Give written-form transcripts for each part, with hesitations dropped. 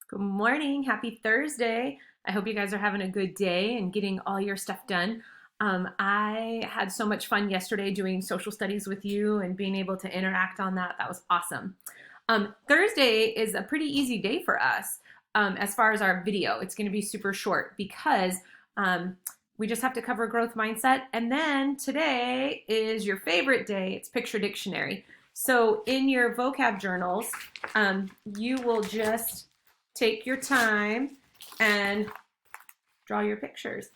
Good morning. Happy Thursday. I hope you guys are having a good day and getting all your stuff done. I had so much fun yesterday doing social studies with you and being able to interact on that. That was awesome. Thursday is a pretty easy day for us as far as our video. It's going to be super short because um, we just have to cover growth mindset. And then today is your favorite day. It's Picture Dictionary. So in your vocab journals, you will just take your time and draw your pictures.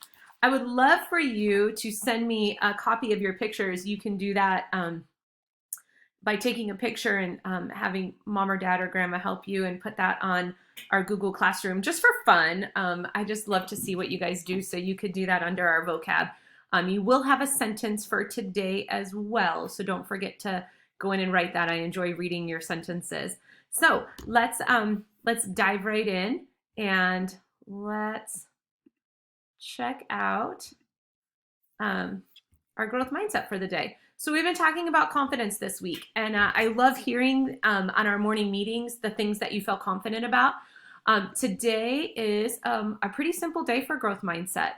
I would love for you to send me a copy of your pictures. You can do that by taking a picture and having mom or dad or grandma help you and put that on our Google Classroom just for fun. I just love to see what you guys do, so you could do that under our vocab. You will have a sentence for today as well, so don't forget to go in and write that. I enjoy reading your sentences. So let's dive right in and let's check out our growth mindset for the day. So we've been talking about confidence this week, and I love hearing on our morning meetings the things that you feel confident about. Today is a pretty simple day for growth mindset.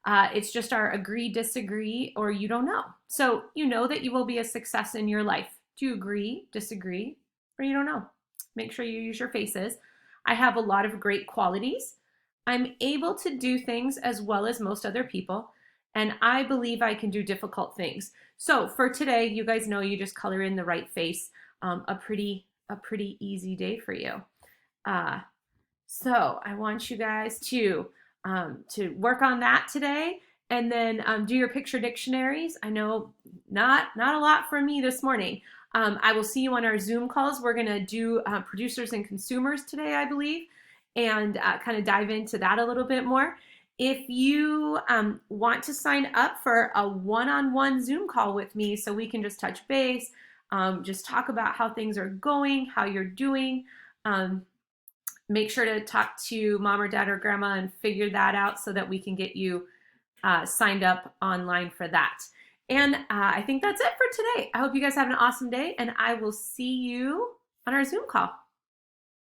It's just our agree, disagree, or you don't know. So you know that you will be a success in your life. Do you agree, disagree, or you don't know? Make sure you use your faces. I have a lot of great qualities. I'm able to do things as well as most other people, and I believe I can do difficult things. So for today, you guys know you just color in the right face. A pretty easy day for you. So I want you guys to work on that today, and then do your picture dictionaries. I know not a lot from me this morning. I will see you on our Zoom calls. We're going to do producers and consumers today, I believe, and kind of dive into that a little bit more. If you want to sign up for a one-on-one Zoom call with me so we can just touch base, just talk about how things are going, how you're doing, make sure to talk to mom or dad or grandma and figure that out so that we can get you signed up online for that. And I think that's it for today. I hope you guys have an awesome day, and I will see you on our Zoom call.